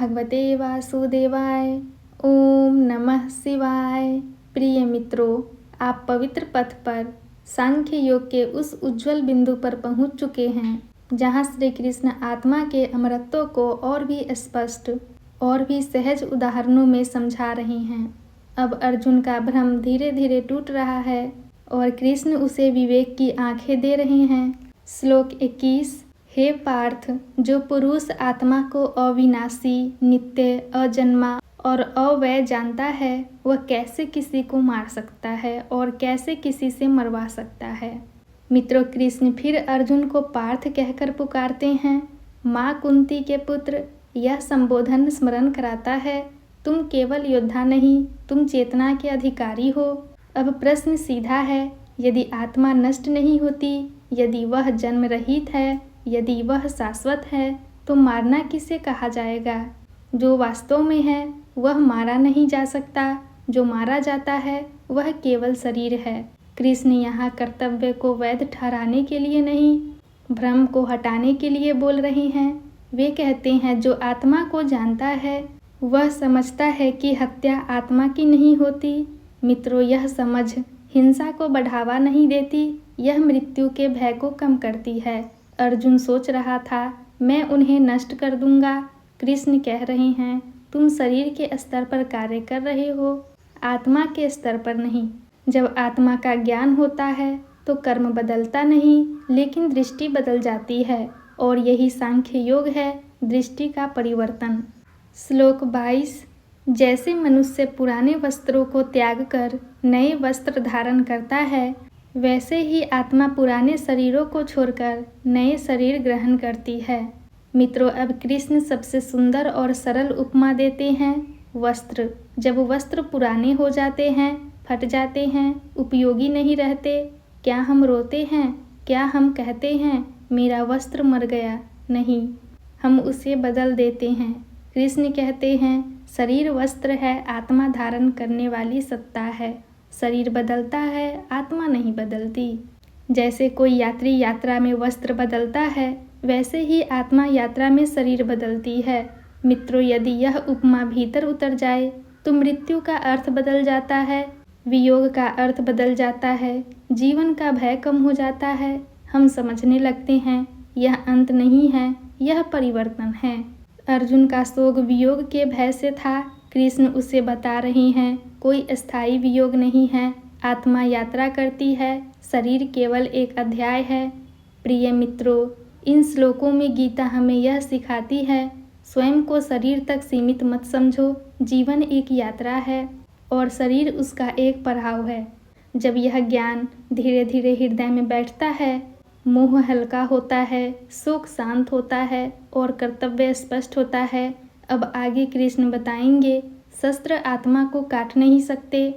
भगवते वासुदेवाय। ओम नमः शिवाय। प्रिय मित्रों, आप पवित्र पथ पर सांख्य योग के उस उज्जवल बिंदु पर पहुंच चुके हैं जहां श्री कृष्ण आत्मा के अमरत्व को और भी स्पष्ट और भी सहज उदाहरणों में समझा रहे हैं। अब अर्जुन का भ्रम धीरे धीरे टूट रहा है और कृष्ण उसे विवेक की आंखें दे रहे हैं। श्लोक 21। हे पार्थ, जो पुरुष आत्मा को अविनाशी, नित्य, अजन्मा और अव्यय जानता है, वह कैसे किसी को मार सकता है और कैसे किसी से मरवा सकता है। मित्रों, कृष्ण फिर अर्जुन को पार्थ कहकर पुकारते हैं। माँ कुंती के पुत्र, यह संबोधन स्मरण कराता है, तुम केवल योद्धा नहीं, तुम चेतना के अधिकारी हो। अब प्रश्न सीधा है, यदि आत्मा नष्ट नहीं होती, यदि वह जन्म रहित है, यदि वह शाश्वत है, तो मारना किसे कहा जाएगा? जो वास्तव में है वह मारा नहीं जा सकता, जो मारा जाता है वह केवल शरीर है। कृष्ण यहाँ कर्तव्य को वैध ठहराने के लिए नहीं, भ्रम को हटाने के लिए बोल रहे हैं। वे कहते हैं, जो आत्मा को जानता है वह समझता है कि हत्या आत्मा की नहीं होती। मित्रों, यह समझ हिंसा को बढ़ावा नहीं देती, यह मृत्यु के भय को कम करती है। अर्जुन सोच रहा था, मैं उन्हें नष्ट कर दूंगा। कृष्ण कह रहे हैं, तुम शरीर के स्तर पर कार्य कर रहे हो, आत्मा के स्तर पर नहीं। जब आत्मा का ज्ञान होता है तो कर्म बदलता नहीं, लेकिन दृष्टि बदल जाती है, और यही सांख्य योग है, दृष्टि का परिवर्तन। श्लोक 22। जैसे मनुष्य पुराने वस्त्रों को त्याग कर नए वस्त्र धारण करता है, वैसे ही आत्मा पुराने शरीरों को छोड़कर नए शरीर ग्रहण करती है। मित्रों, अब कृष्ण सबसे सुंदर और सरल उपमा देते हैं। वस्त्र, जब वस्त्र पुराने हो जाते हैं, फट जाते हैं, उपयोगी नहीं रहते, क्या हम रोते हैं? क्या हम कहते हैं, मेरा वस्त्र मर गया? नहीं, हम उसे बदल देते हैं। कृष्ण कहते हैं, शरीर वस्त्र है, आत्मा धारण करने वाली सत्ता है। शरीर बदलता है, आत्मा नहीं बदलती। जैसे कोई यात्री यात्रा में वस्त्र बदलता है, वैसे ही आत्मा यात्रा में शरीर बदलती है। मित्रों, यदि यह उपमा भीतर उतर जाए तो मृत्यु का अर्थ बदल जाता है, वियोग का अर्थ बदल जाता है, जीवन का भय कम हो जाता है। हम समझने लगते हैं, यह अंत नहीं है, यह परिवर्तन है। अर्जुन का शोक वियोग के भय से था। कृष्ण उसे बता रहे हैं, कोई स्थायी वियोग नहीं है, आत्मा यात्रा करती है, शरीर केवल एक अध्याय है। प्रिय मित्रों, इन श्लोकों में गीता हमें यह सिखाती है, स्वयं को शरीर तक सीमित मत समझो। जीवन एक यात्रा है और शरीर उसका एक पड़ाव है। जब यह ज्ञान धीरे धीरे हृदय में बैठता है, मोह हल्का होता है, शोक शांत होता है और कर्तव्य स्पष्ट होता है। अब आगे कृष्ण बताएंगे, शस्त्र आत्मा को काट नहीं सकते,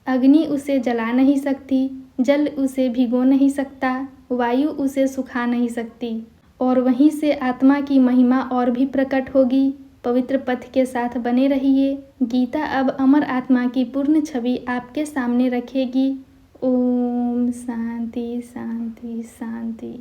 अग्नि उसे जला नहीं सकती, जल उसे भिगो नहीं सकता, वायु उसे सुखा नहीं सकती, और वहीं से आत्मा की महिमा और भी प्रकट होगी। पवित्र पथ के साथ बने रहिए। गीता अब अमर आत्मा की पूर्ण छवि आपके सामने रखेगी। ओम शांति शांति शांति।